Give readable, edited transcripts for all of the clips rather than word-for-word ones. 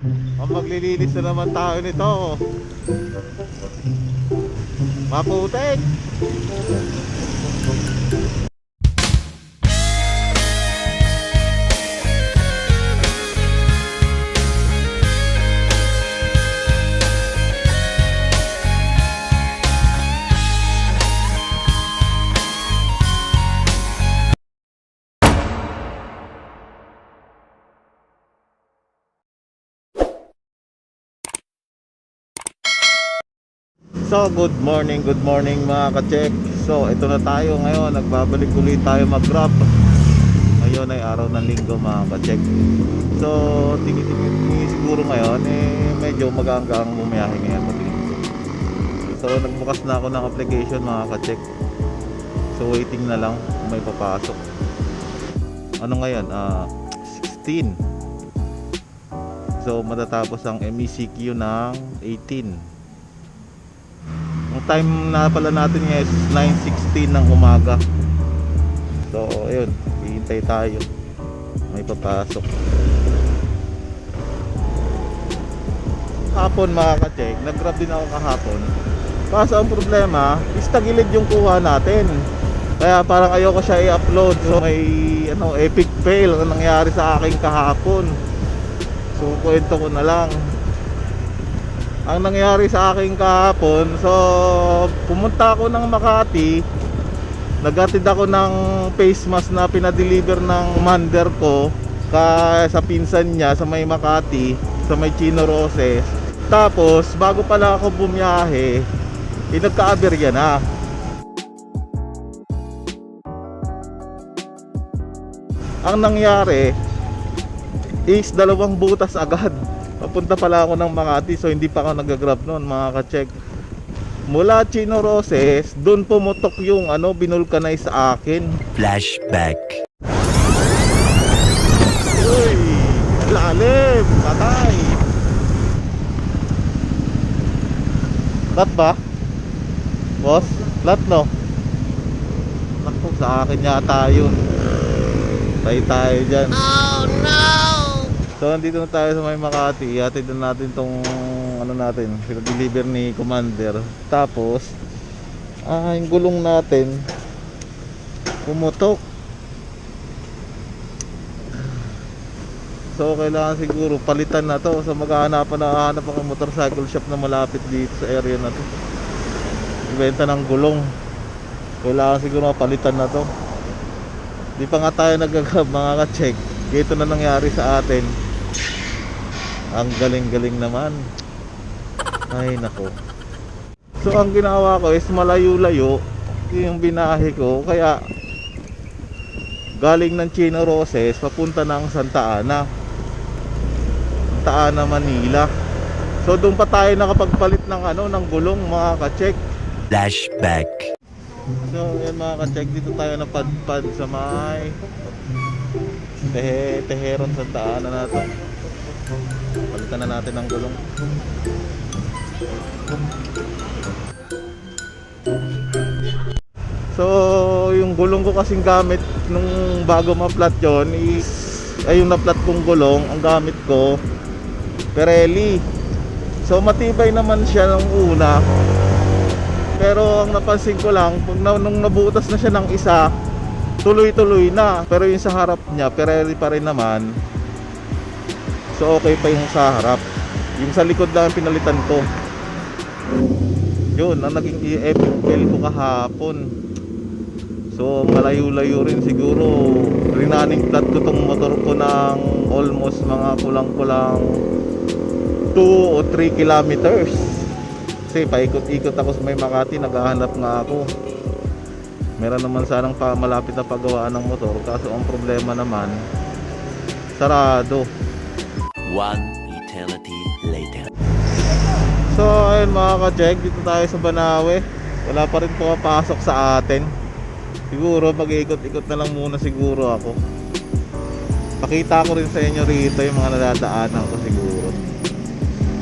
Ang maglilinis na naman tayo nito. Maputik. So good morning mga ka-check. So ito na tayo ngayon, nagbabalik ulit tayo mag-grab. Ngayon ay araw ng linggo mga ka-check. So tingin siguro ngayon medyo magang-gang bumiyahe ngayon matingin. So nagbukas na ako ng application mga ka-check. So waiting na lang kung may papasok. Ano ngayon? 16. So matatapos ang MECQ ng 18. Ang time na pala natin ngayon is 9:16 ng umaga. So ayun, hihintay tayo. May papasok. Hapon mga ka-check, nag-grab din ako kahapon. Kaso ang problema is tagilid yung kuha natin. Kaya parang ayoko siya i-upload. So may epic fail ang nangyari sa akin kahapon. So kwento ko na lang ang nangyari sa akin kahapon. So pumunta ako ng Makati, naghatid ako ng face mask na pinadeliver ng mander ko sa pinsan niya sa may Makati, sa may Chino Roses. Tapos bago pala ako bumiyahe, nagka-aberya na. Ang nangyari is 2 butas agad. Papunta pala ako ng Makati, so hindi pa ako nag-grab noon mga ka-check. Mula Chino Roses, doon pumutok yung binulkanize sa akin. Flashback. Uy, lalim, patay. Lat ba? Boss, lat no? Naku, sa akin yata yun. Patay tayo dyan. Oh no! So nandito na tayo sa may Makati. Ihatid na natin tong natin, pinag-deliver ni Commander. Tapos yung gulong natin pumutok. So kailangan siguro palitan na to. So maghahanap ako ng motorcycle shop na malapit dito sa area na to. Ibenta ng gulong. Kailangan siguro palitan na to. Di pa nga tayo nag-grab mga ka-check. Ito na nangyari sa atin. Ang galing-galing naman. Ay nako. So ang ginawa ko is malayo-layo yung binahe ko. Kaya galing ng Chino Roses papunta ng Santa Ana, Manila. So doon pa tayo nakapagpalit ng ng gulong mga ka-check. Flashback. So yan mga ka-check, dito tayo napadpad sa may Teheron Santa Ana na to. Palitan na natin ang gulong. So yung gulong ko kasing gamit nung bago ma-flat yun is yung na-flat kong gulong, ang gamit ko Pirelli. So matibay naman siya nung una. Pero ang napansin ko lang, nung nabutas na siya ng isa, tuloy-tuloy na. Pero yung sa harap niya, Pirelli pa rin naman. So okay pa yung sa harap. Yung sa likod lang pinalitan ko. Yun, ang naging epic fail ko kahapon. So malayo-layo rin siguro. Running flat ko tong motor ko ng almost mga kulang-kulang 2 o 3 kilometers. Kasi paikot-ikot ako sa may Makati, naghahanap nga ako. Meron naman sanang malapit na paggawaan ng motor. Kaso ang problema naman, sarado. One eternity later. So ayun mga ka-check, dito tayo sa Banawe. Wala pa rin pumapasok sa atin. Siguro mag-iikot-ikot na lang muna siguro ako. Pakita ko rin sa inyo rito yung mga nadadaanan ko siguro.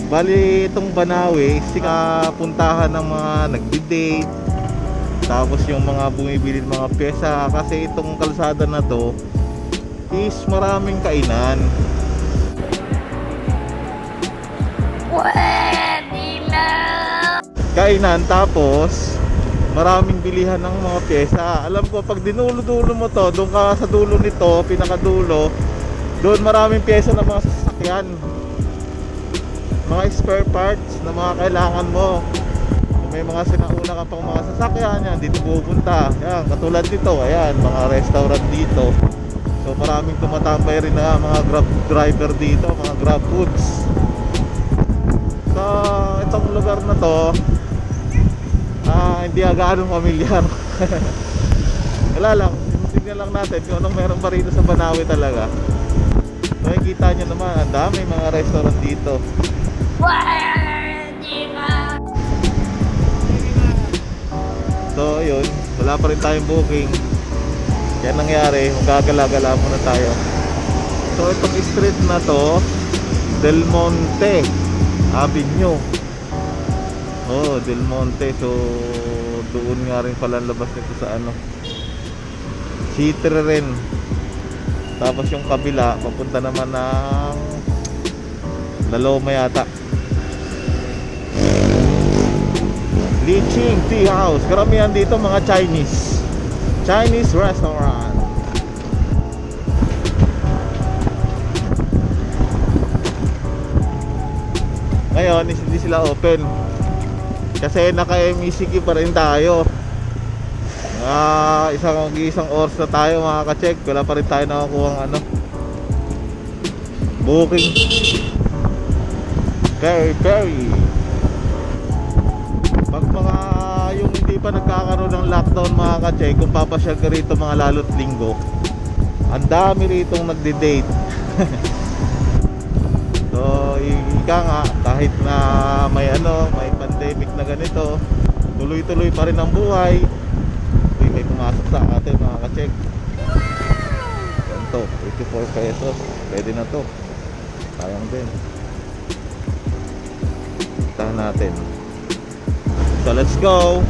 Bali itong Banawe, puntahan ng mga nagdi-date, tapos yung mga bumibili ng mga pyesa. Kasi itong kalsada na to is maraming kainan. kainan, tapos maraming bilihan ng mga pyesa. Alam ko pag dinulo-dulo mo to, doon ka sa dulo nito, pinakadulo, doon maraming pyesa ng mga sasakyan, mga spare parts na mga kailangan mo. Kung may mga sinauna ka pang mga sasakyan, yan dito pupunta. Yan, katulad nito, ayan, mga restaurant dito. So maraming tumatambay rin na mga grab driver dito, mga grab foods. So itong lugar na to, hindi gaano familiar. Wala lang, tingnan lang natin kung anong meron pa rito sa Banawe talaga. So nakikita nyo naman, ang dami mga restaurant dito. So yun, wala pa rin tayong booking. Yan nangyari, magagala-gala muna tayo. So itong street na to, Del Monte Avenue. Oh, Del Monte. So doon nga rin pala ang labas nito sa ano, Chitre rin. Tapos yung kabila papunta naman ng Laloma yata. Liching Tea House. Karamihan dito mga Chinese restaurant. Ngayon hindi sila open kasi naka-MECQ pa rin tayo. Isang oras na tayo mga ka-check, wala pa rin tayo nakakuha ng ano, booking. Very pag mga yung hindi pa nagkakaroon ng lockdown mga ka-check, kung papasyal ka rito mga lalo't linggo, ang dami ritong nagde-date. So ika nga, kahit na may pandemic na ganito, tuloy-tuloy pa rin ang buhay. May pumasok sa atin mga ka-check. Ito, 84 pesos. Pwede na to. Sayang din. Tahan natin. So let's go.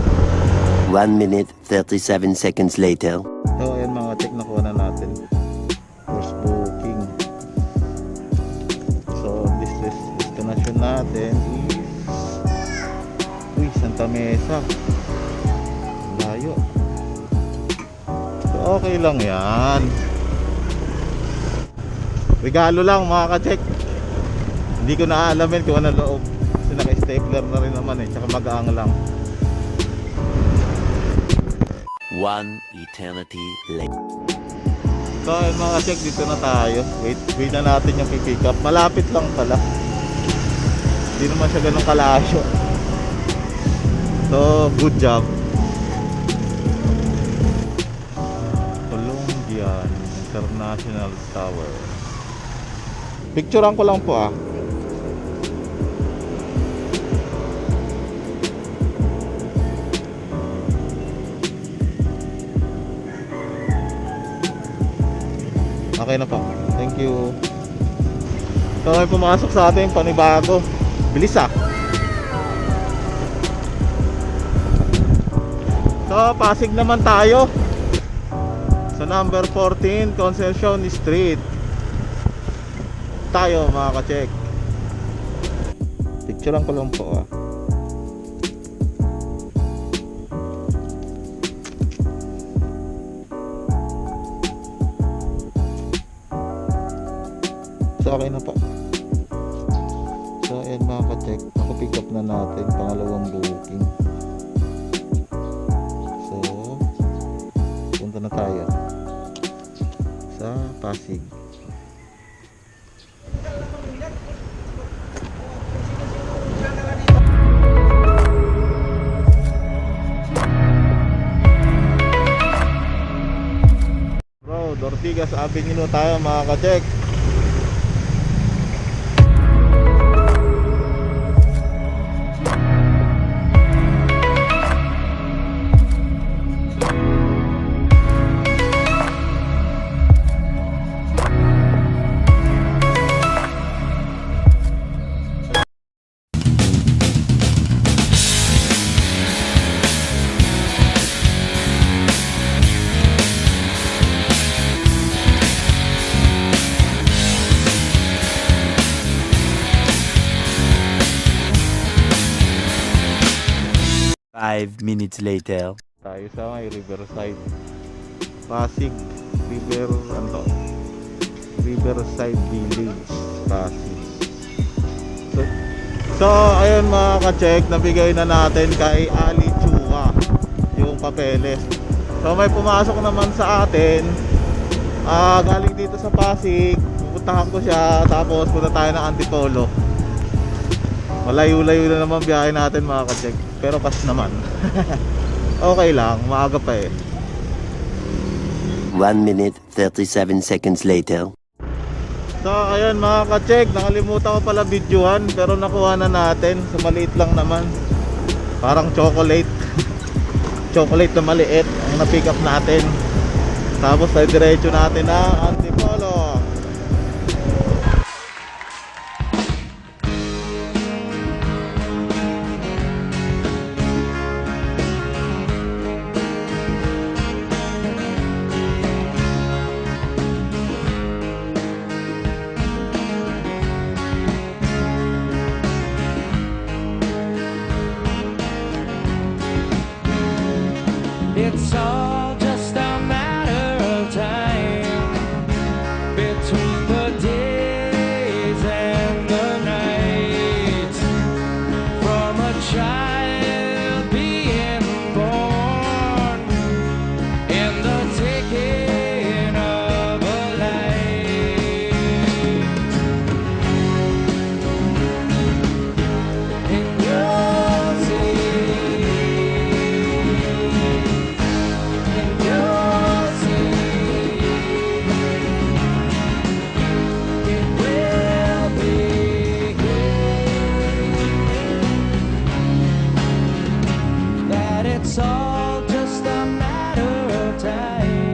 1 minute 37 seconds later. So ayan mga check, nakuha na natin first booking. So this destination natin is Santa Mesa. Layo. So okay lang yan. Regalo lang mga ka-check. Hindi ko na aalamin kung ano loob kasi naka-stapler na rin naman tsaka magaang lang. 1 eternity later. So ayun mga check, dito na tayo. Wait na natin yung pick up. Malapit lang pala. Hindi naman siya ganun kalayo. So good job. Colombian International Tower. Picturean ko lang po ah. Okay na po. Thank you. So may pumasok sa atin panibago. Bilis ah. So Pasig naman tayo. Sa number 14 Concession Street tayo mga ka-check. Picturean ko lang po ah. So okay na po. So ayan mga ka-check, naku-pick up na natin pangalawang booking. So punta na tayo sa Pasig. Bro, Ortigas Avenue tayo mga ka-check. 5 minutes later. Tayo sa may Riverside. Pasig Riverside Village, Pasig. So ayun mga ka-check, nabigay na natin kay Ali Chua yung papeles. So may pumasok naman sa atin, galing dito sa Pasig. Pupuntahan ko siya, tapos punta tayo ng Antipolo. Malayo-layo na naman biyahe natin mga ka-check, pero pas naman. Okay lang, maaga pa eh. 1 minute 37 seconds later. So ayun mga ka-check, nakalimutan ko pala videohan, pero nakuha na natin. So maliit lang naman, parang chocolate. Chocolate na maliit ang na-pick up natin. Tapos ay diretso natin na Antipolo. It's all just a matter of time between the days and the nights. From a child being born in the taking of a life. And you'll see. It's all just a matter of time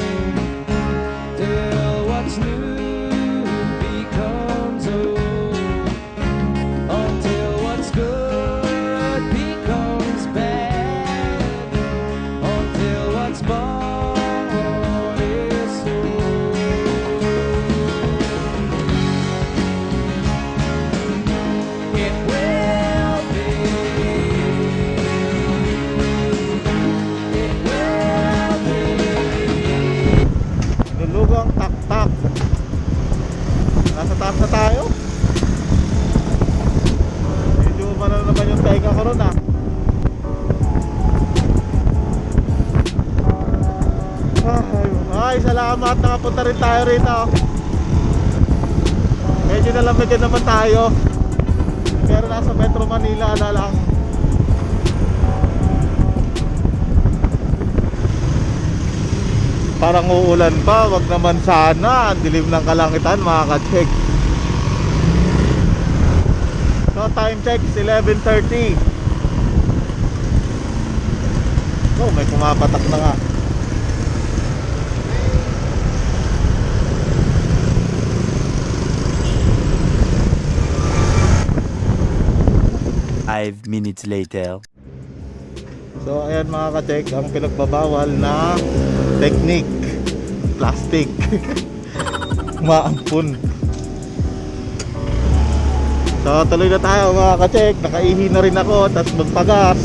till what's new becomes old, until what's good becomes bad, until what's born is sold. It will be. Lulugang tak-tak. Nasa taas na tayo. Medyo umano naman yung tainga ko ron ah. Ay, salamat. Nakapunta rin tayo rito. Medyo nalamigin naman tayo. Pero nasa Metro Manila na lang. Parang uulan pa, wag naman sana. Ang dilim ng kalangitan mga ka-check. So time check is 11:30. Oh, may pumapatak na nga. Five minutes later. So ayan mga ka-check, ang pinagbabawal na technique, plastic. Maampun. So tuloy na tayo mga ka-check. Nakaihi na rin ako, tapos magpagas.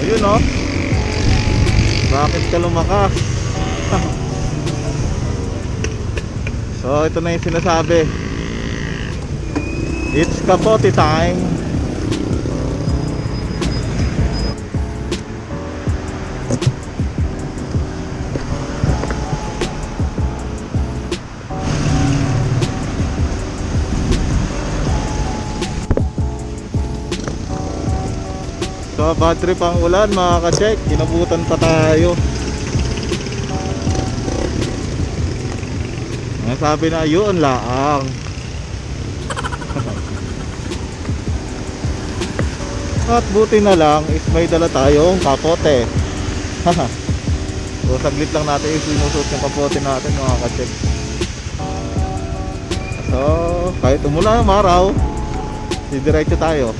Ayun oh. Bakit ka lumakas? So ito na yung sinasabi, it's kapote time. So bad trip ang ulan mga ka-check, inabutan pa tayo. Sabi na yun laang. At buti na lang is may dala tayong kapote. So saglit lang natin isinusuot yung kapote natin mga ka-check. So kahit umulan ng araw, didiretso tayo.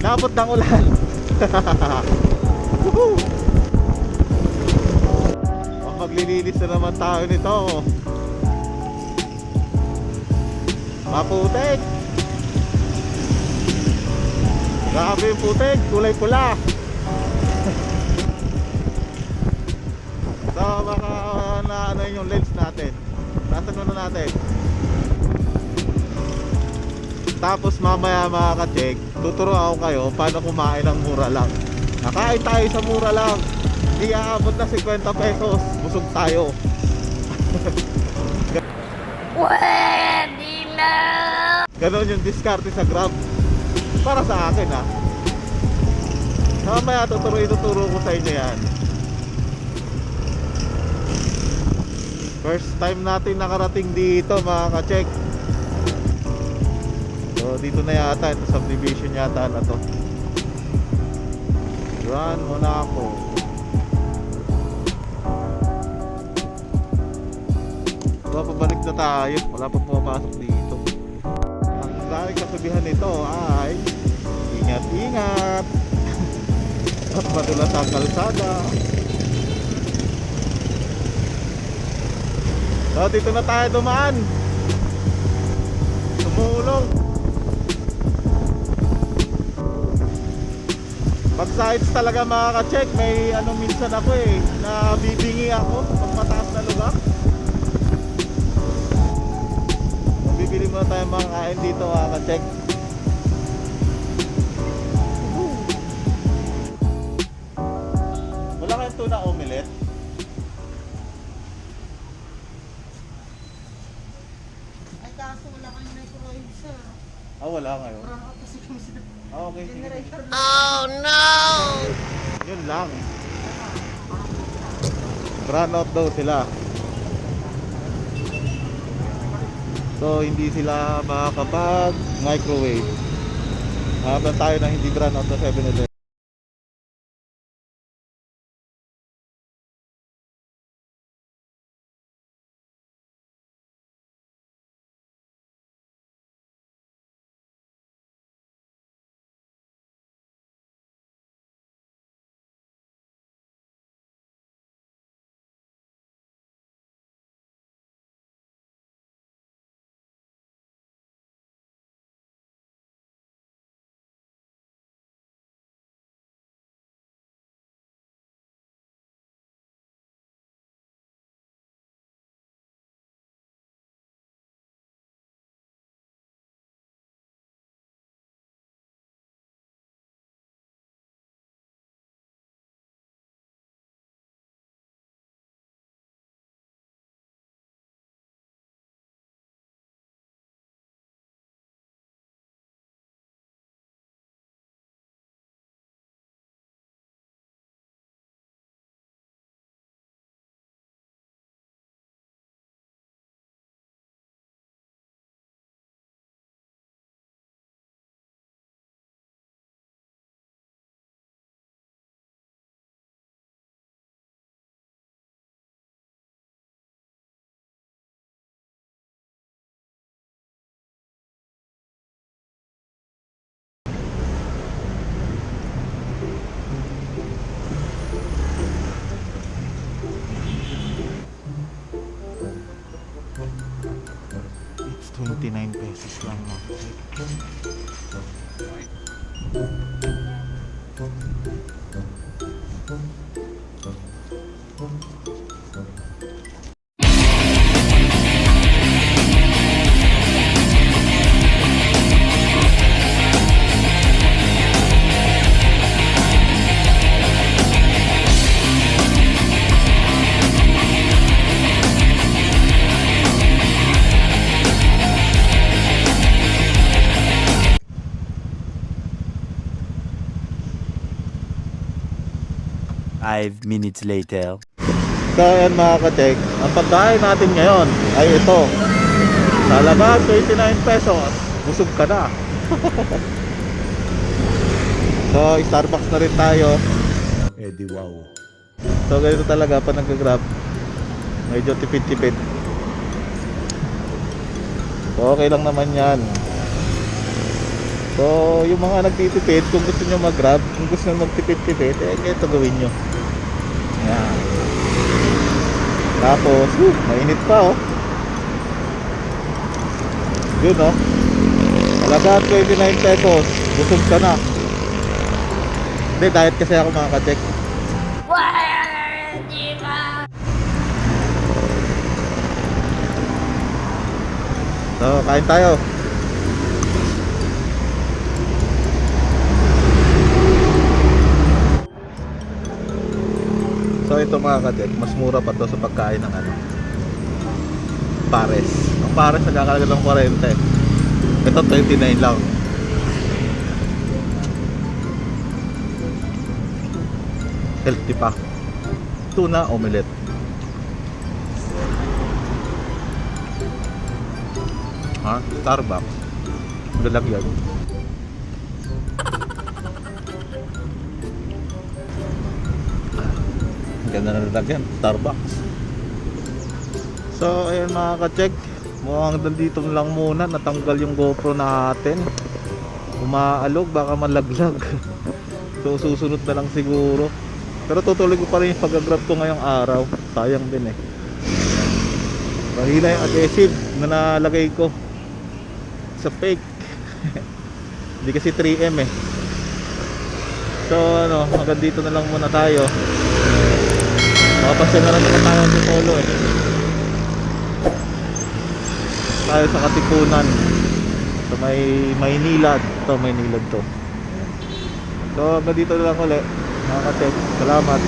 Inabot ng ulan. Woohoo! Maglilinis na naman tayo nito. Maputik. Grabe yung putik, kulay pula. So baka na ano yung lens natin. Nasaan na natin. Tapos mamaya mga ka-check, tuturuan ko kayo paano kumain ng mura lang. Nakain tayo sa mura lang. Hindi aabot na 50 pesos. Busog tayo. Pwede na! Ganon yung diskarte sa Grab. Para sa akin ha. Mamaya ituturo ko sa inyo yan. First time natin nakarating dito mga ka-check. So dito na yata, ito subdivision yata na to. Grand Monaco. So pabalik na tayo. Wala pa pumapasok dito. Ang daming kasabihan nito ay ingat-ingat. At madulas ang kalsada. So dito na tayo dumaan. Tumulong. Pag sides talaga mga ka-check, may ano minsan ako na bibingi ako pag mataas na lugar. Bibili muna tayo mga kain dito mga ka-check. Wala kayong tuna omelette? Ay, kaso wala kang microwave, sir. Wala ngayon. Parang ako kasi kung sila Okay, sige. generator na. Oh no! Yun lang. Run out daw sila. So hindi sila makakapag microwave. Habang tayo na hindi run out na 7-Eleven. It's 29 pesos lang mga ka-check. Five minutes later. So ayan mga ka-check, ang pagkain natin ngayon ay ito. Sa labas 29 pesos, busog ka na. So Starbucks na rin tayo. Di wow. So ganito talaga pa nag-grab. Medyo tipid-tipid. So okay lang naman yan. So yung mga nagtitipid, kung gusto nyo mag-grab, kung gusto nyo magtipid-tipid, ito gawin nyo. Yan. Tapos mainit pa oh. Yun oh. Talaga 29 pesos, busog ka na. Hindi, diet kasi ako mga ka-check. Pwede ba? So, kain tayo. So, ito mga ka-check, mas mura pa to sa pagkain ng ano, pares. Ang pares nagkakalaga ng 40. Ito 29 lang. Healthy pa. Tuna omelette. Ha? Starbucks. Lalagyan. Ang ganda na lalagyan. Starbucks. So, ayun mga ka-check. Mukhang dito lang muna. Natanggal yung GoPro natin. Umaalog. Baka malaglag. So, susunod na lang siguro. Pero tutuloy ko pa rin yung pag-grab ko ngayong araw. Sayang din eh. Mahina yung adhesive na nalagay ko sa fake. Hindi kasi 3M eh. So ano, hanggang dito na lang muna tayo. Makapasya na naman tayo sa Polo eh. Tayo sa Katipunan. So may Maynilad. Ito Maynilad to. So hanggang dito na lang ulit. Mga ka-check, salamat.